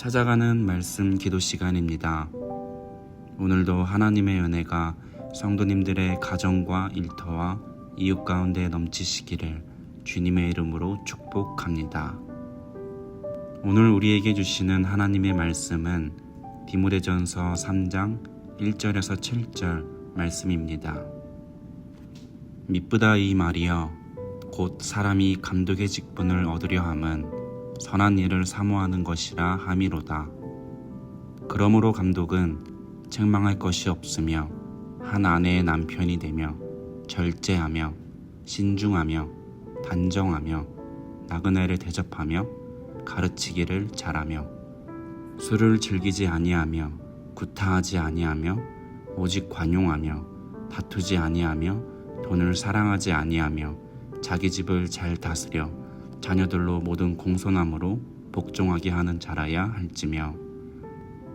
찾아가는 말씀 기도 시간입니다. 오늘도 하나님의 은혜가 성도님들의 가정과 일터와 이웃 가운데 넘치시기를 주님의 이름으로 축복합니다. 오늘 우리에게 주시는 하나님의 말씀은 디모데전서 3장 1절에서 7절 말씀입니다. 미쁘다 이 말이여 곧 사람이 감독의 직분을 얻으려 함은 선한 일을 사모하는 것이라 함이로다. 그러므로 감독은 책망할 것이 없으며 한 아내의 남편이 되며 절제하며 신중하며 단정하며 나그네를 대접하며 가르치기를 잘하며 술을 즐기지 아니하며 구타하지 아니하며 오직 관용하며 다투지 아니하며 돈을 사랑하지 아니하며 자기 집을 잘 다스려 자녀들로 모든 공손함으로 복종하게 하는 자라야 할지며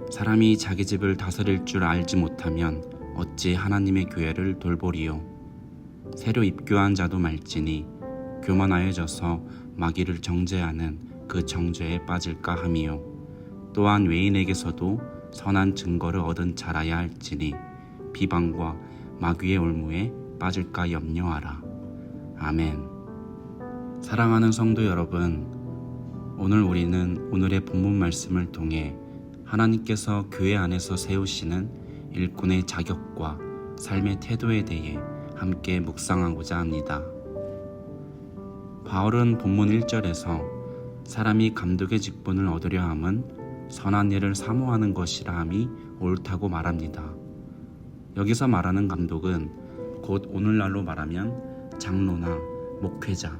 사람이 자기 집을 다스릴 줄 알지 못하면 어찌 하나님의 교회를 돌보리요. 새로 입교한 자도 말지니 교만하여져서 마귀를 정죄하는 그 정죄에 빠질까 함이요. 또한 외인에게서도 선한 증거를 얻은 자라야 할지니 비방과 마귀의 올무에 빠질까 염려하라. 아멘. 사랑하는 성도 여러분, 오늘 우리는 오늘의 본문 말씀을 통해 하나님께서 교회 안에서 세우시는 일꾼의 자격과 삶의 태도에 대해 함께 묵상하고자 합니다. 바울은 본문 1절에서 사람이 감독의 직분을 얻으려 함은 선한 일을 사모하는 것이라 함이 옳다고 말합니다. 여기서 말하는 감독은 곧 오늘날로 말하면 장로나 목회자,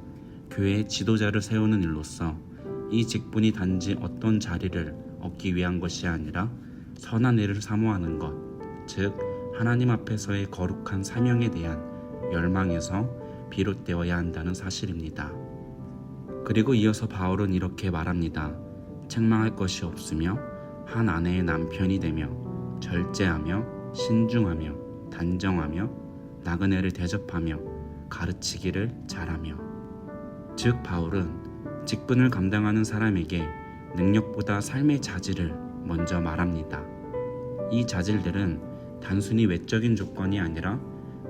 교회의 지도자를 세우는 일로서 이 직분이 단지 어떤 자리를 얻기 위한 것이 아니라 선한 일을 사모하는 것, 즉 하나님 앞에서의 거룩한 사명에 대한 열망에서 비롯되어야 한다는 사실입니다. 그리고 이어서 바울은 이렇게 말합니다. 책망할 것이 없으며 한 아내의 남편이 되며 절제하며 신중하며 단정하며 나그네를 대접하며 가르치기를 잘하며. 즉 바울은 직분을 감당하는 사람에게 능력보다 삶의 자질을 먼저 말합니다. 이 자질들은 단순히 외적인 조건이 아니라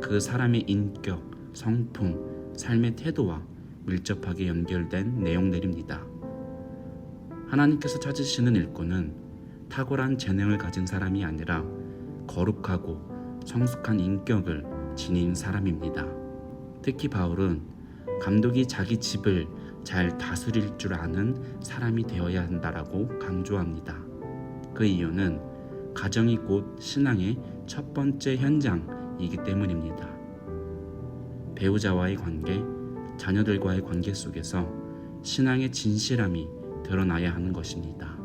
그 사람의 인격, 성품, 삶의 태도와 밀접하게 연결된 내용들입니다. 하나님께서 찾으시는 일꾼은 탁월한 재능을 가진 사람이 아니라 거룩하고 성숙한 인격을 지닌 사람입니다. 특히 바울은 감독이 자기 집을 잘 다스릴 줄 아는 사람이 되어야 한다라고 강조합니다. 그 이유는 가정이 곧 신앙의 첫 번째 현장이기 때문입니다. 배우자와의 관계, 자녀들과의 관계 속에서 신앙의 진실함이 드러나야 하는 것입니다.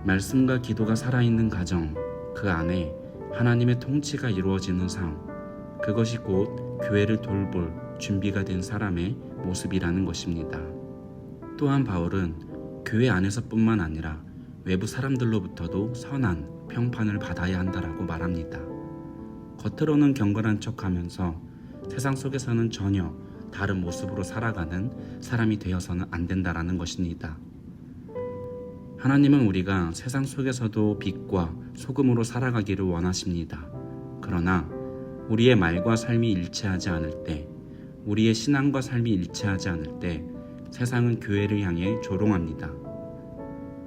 말씀과 기도가 살아있는 가정, 그 안에 하나님의 통치가 이루어지는 삶, 그것이 곧 교회를 돌볼 준비가 된 사람의 모습이라는 것입니다. 또한 바울은 교회 안에서뿐만 아니라 외부 사람들로부터도 선한 평판을 받아야 한다라고 말합니다. 겉으로는 경건한 척하면서 세상 속에서는 전혀 다른 모습으로 살아가는 사람이 되어서는 안 된다라는 것입니다. 하나님은 우리가 세상 속에서도 빛과 소금으로 살아가기를 원하십니다. 그러나 우리의 말과 삶이 일치하지 않을 때, 우리의 신앙과 삶이 일치하지 않을 때 세상은 교회를 향해 조롱합니다.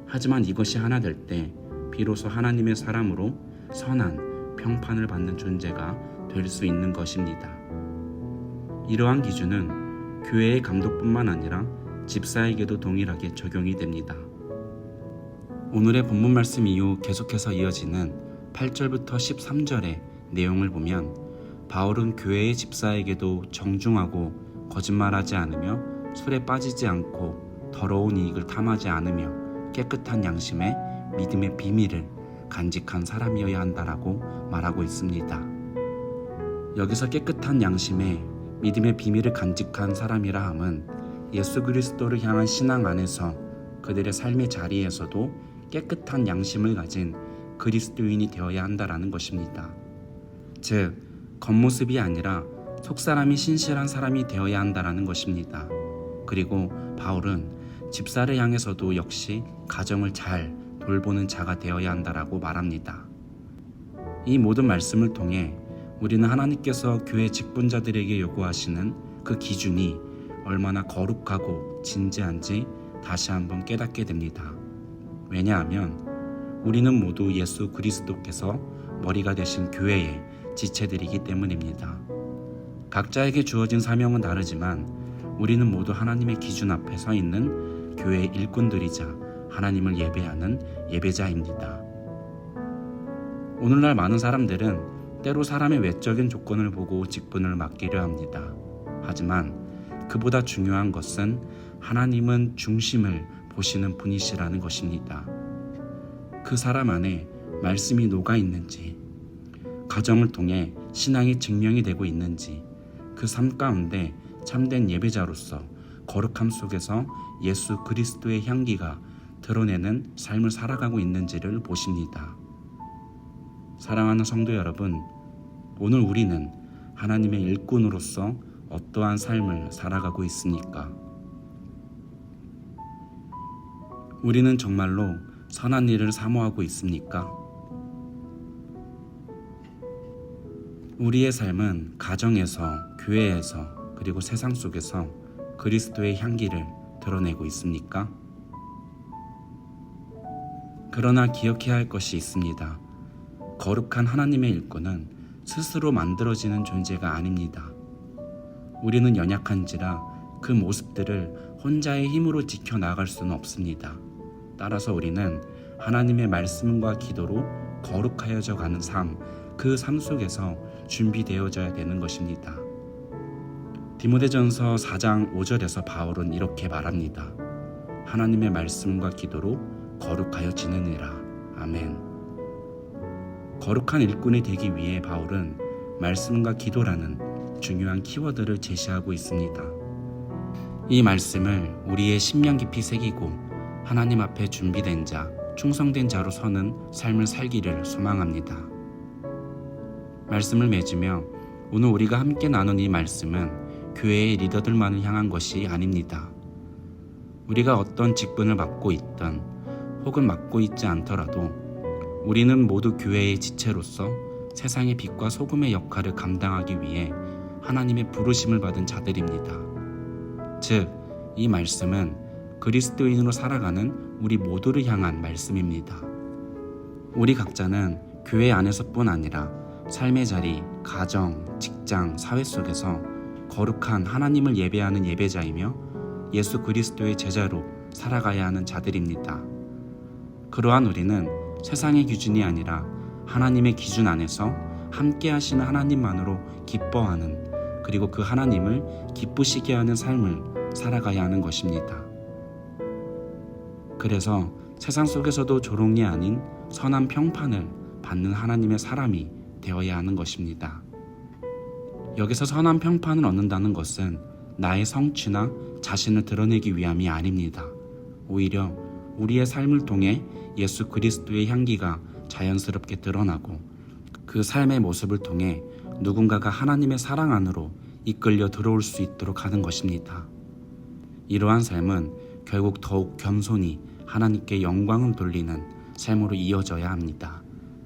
하지만 이것이 하나 될 때 비로소 하나님의 사람으로 선한 평판을 받는 존재가 될 수 있는 것입니다. 이러한 기준은 교회의 감독뿐만 아니라 집사에게도 동일하게 적용이 됩니다. 오늘의 본문 말씀 이후 계속해서 이어지는 8절부터 13절의 내용을 보면 바울은 교회의 집사에게도 정중하고 거짓말하지 않으며 술에 빠지지 않고 더러운 이익을 탐하지 않으며 깨끗한 양심에 믿음의 비밀을 간직한 사람이어야 한다라고 말하고 있습니다. 여기서 깨끗한 양심에 믿음의 비밀을 간직한 사람이라 함은 예수 그리스도를 향한 신앙 안에서 그들의 삶의 자리에서도 깨끗한 양심을 가진 그리스도인이 되어야 한다라는 것입니다. 즉 겉모습이 아니라 속사람이 신실한 사람이 되어야 한다라는 것입니다. 그리고 바울은 집사를 향해서도 역시 가정을 잘 돌보는 자가 되어야 한다라고 말합니다. 이 모든 말씀을 통해 우리는 하나님께서 교회 직분자들에게 요구하시는 그 기준이 얼마나 거룩하고 진지한지 다시 한번 깨닫게 됩니다. 왜냐하면 우리는 모두 예수 그리스도께서 머리가 되신 교회의 지체들이기 때문입니다. 각자에게 주어진 사명은 다르지만 우리는 모두 하나님의 기준 앞에 서 있는 교회의 일꾼들이자 하나님을 예배하는 예배자입니다. 오늘날 많은 사람들은 때로 사람의 외적인 조건을 보고 직분을 맡기려 합니다. 하지만 그보다 중요한 것은 하나님은 중심을 보시는 분이시라는 것입니다. 그 사람 안에 말씀이 녹아 있는지, 가정을 통해 신앙이 증명이 되고 있는지, 그 삶 가운데 참된 예배자로서 거룩함 속에서 예수 그리스도의 향기가 드러내는 삶을 살아가고 있는지를 보십니다. 사랑하는 성도 여러분, 오늘 우리는 하나님의 일꾼으로서 어떠한 삶을 살아가고 있습니까? 우리는 정말로 선한 일을 사모하고 있습니까? 우리의 삶은 가정에서, 교회에서, 그리고 세상 속에서 그리스도의 향기를 드러내고 있습니까? 그러나 기억해야 할 것이 있습니다. 거룩한 하나님의 일꾼은 스스로 만들어지는 존재가 아닙니다. 우리는 연약한지라 그 모습들을 혼자의 힘으로 지켜나갈 수는 없습니다. 따라서 우리는 하나님의 말씀과 기도로 거룩하여져 가는 삶, 그 삶 속에서 준비되어져야 되는 것입니다. 디모데전서 4장 5절에서 바울은 이렇게 말합니다. 하나님의 말씀과 기도로 거룩하여 지내느라. 아멘. 거룩한 일꾼이 되기 위해 바울은 말씀과 기도라는 중요한 키워드를 제시하고 있습니다. 이 말씀을 우리의 심령 깊이 새기고 하나님 앞에 준비된 자, 충성된 자로 서는 삶을 살기를 소망합니다. 말씀을 맺으며 오늘 우리가 함께 나눈 이 말씀은 교회의 리더들만을 향한 것이 아닙니다. 우리가 어떤 직분을 맡고 있든 혹은 맡고 있지 않더라도 우리는 모두 교회의 지체로서 세상의 빛과 소금의 역할을 감당하기 위해 하나님의 부르심을 받은 자들입니다. 즉, 이 말씀은 그리스도인으로 살아가는 우리 모두를 향한 말씀입니다. 우리 각자는 교회 안에서뿐 아니라 삶의 자리, 가정, 직장, 사회 속에서 거룩한 하나님을 예배하는 예배자이며 예수 그리스도의 제자로 살아가야 하는 자들입니다. 그러한 우리는 세상의 기준이 아니라 하나님의 기준 안에서 함께 하시는 하나님만으로 기뻐하는, 그리고 그 하나님을 기쁘시게 하는 삶을 살아가야 하는 것입니다. 그래서 세상 속에서도 조롱이 아닌 선한 평판을 받는 하나님의 사람이 되어야 하는 것입니다. 여기서 선한 평판을 얻는다는 것은 나의 성취나 자신을 드러내기 위함이 아닙니다. 오히려 우리의 삶을 통해 예수 그리스도의 향기가 자연스럽게 드러나고 그 삶의 모습을 통해 누군가가 하나님의 사랑 안으로 이끌려 들어올 수 있도록 하는 것입니다. 이러한 삶은 결국 더욱 겸손히 하나님께 영광을 돌리는 삶으로 이어져야 합니다.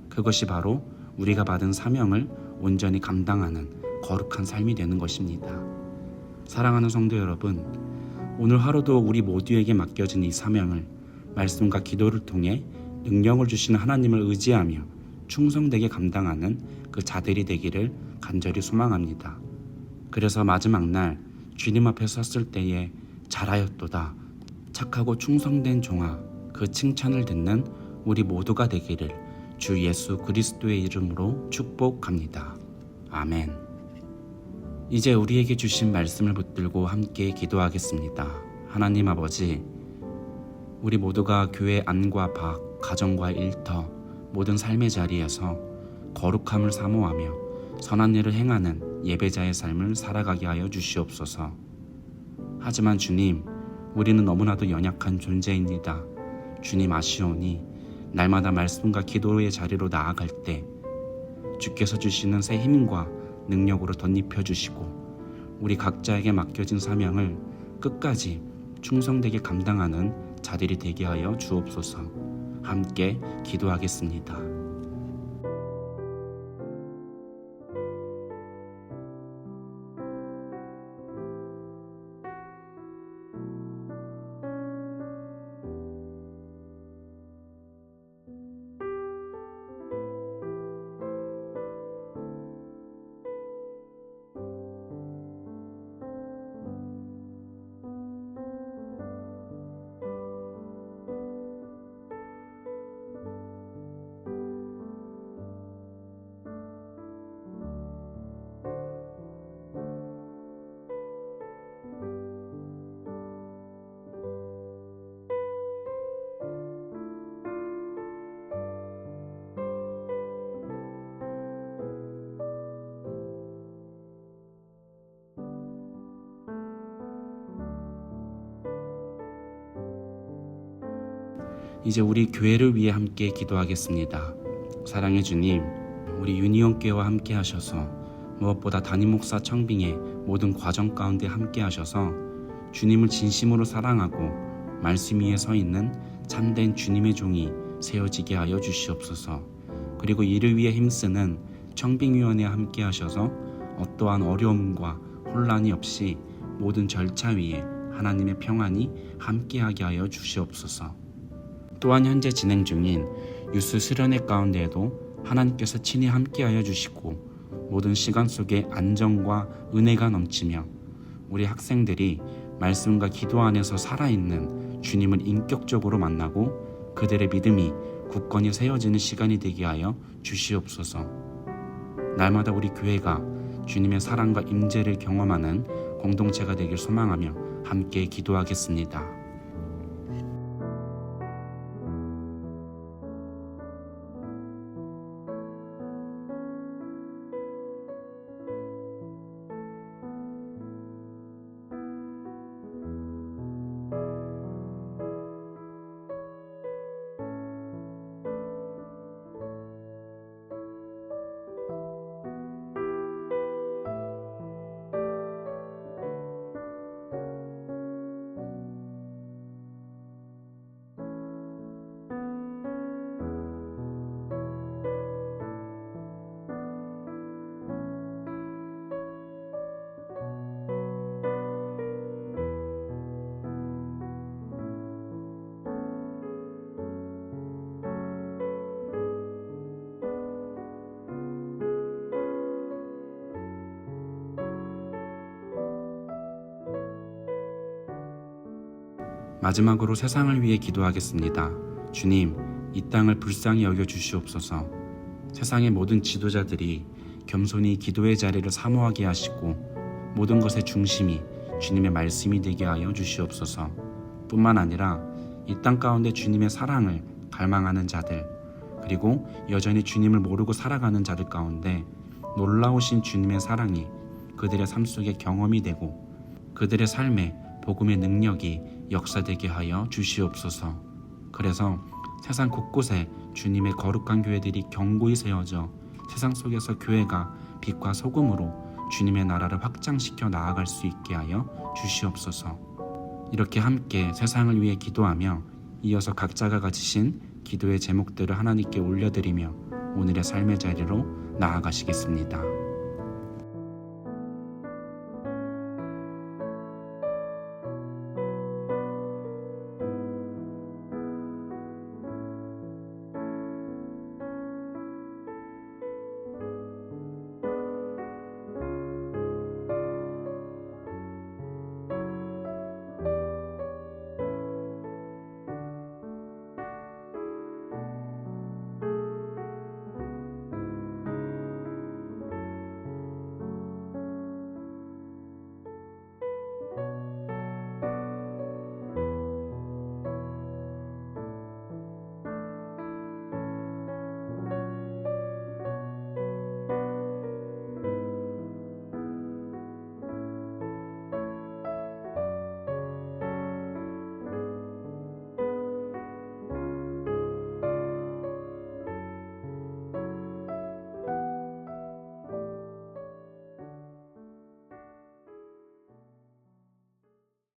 그것이 바로 우리가 받은 사명을 온전히 감당하는 거룩한 삶이 되는 것입니다. 사랑하는 성도 여러분, 오늘 하루도 우리 모두에게 맡겨진 이 사명을 말씀과 기도를 통해 능력을 주시는 하나님을 의지하며 충성되게 감당하는 그 자들이 되기를 간절히 소망합니다. 그래서 마지막 날 주님 앞에 섰을 때에 잘하였도다, 착하고 충성된 종아, 그 칭찬을 듣는 우리 모두가 되기를 주 예수 그리스도의 이름으로 축복합니다. 아멘. 이제 우리에게 주신 말씀을 붙들고 함께 기도하겠습니다. 하나님 아버지, 우리 모두가 교회 안과 밖, 가정과 일터, 모든 삶의 자리에서 거룩함을 사모하며 선한 일을 행하는 예배자의 삶을 살아가게 하여 주시옵소서. 하지만 주님, 우리는 너무나도 연약한 존재입니다. 주님 아시오니 날마다 말씀과 기도의 자리로 나아갈 때 주께서 주시는 새 힘과 능력으로 덧입혀 주시고 우리 각자에게 맡겨진 사명을 끝까지 충성되게 감당하는 자들이 되게 하여 주옵소서. 함께 기도하겠습니다. 이제 우리 교회를 위해 함께 기도하겠습니다. 사랑의 주님, 우리 유니온교회와 함께 하셔서 무엇보다 담임 목사 청빙의 모든 과정 가운데 함께 하셔서 주님을 진심으로 사랑하고 말씀 위에 서 있는 참된 주님의 종이 세워지게 하여 주시옵소서. 그리고 이를 위해 힘쓰는 청빙위원회와 함께 하셔서 어떠한 어려움과 혼란이 없이 모든 절차 위에 하나님의 평안이 함께하게 하여 주시옵소서. 또한 현재 진행 중인 유스 수련회 가운데에도 하나님께서 친히 함께하여 주시고 모든 시간 속에 안정과 은혜가 넘치며 우리 학생들이 말씀과 기도 안에서 살아있는 주님을 인격적으로 만나고 그들의 믿음이 굳건히 세워지는 시간이 되게 하여 주시옵소서. 날마다 우리 교회가 주님의 사랑과 임재를 경험하는 공동체가 되길 소망하며 함께 기도하겠습니다. 마지막으로 세상을 위해 기도하겠습니다. 주님, 이 땅을 불쌍히 여겨 주시옵소서. 세상의 모든 지도자들이 겸손히 기도의 자리를 사모하게 하시고 모든 것의 중심이 주님의 말씀이 되게 하여 주시옵소서. 뿐만 아니라 이 땅 가운데 주님의 사랑을 갈망하는 자들, 그리고 여전히 주님을 모르고 살아가는 자들 가운데 놀라우신 주님의 사랑이 그들의 삶 속에 경험이 되고 그들의 삶에 복음의 능력이 역사되게 하여 주시옵소서. 그래서 세상 곳곳에 주님의 거룩한 교회들이 견고히 세워져 세상 속에서 교회가 빛과 소금으로 주님의 나라를 확장시켜 나아갈 수 있게 하여 주시옵소서. 이렇게 함께 세상을 위해 기도하며 이어서 각자가 가지신 기도의 제목들을 하나님께 올려드리며 오늘의 삶의 자리로 나아가시겠습니다.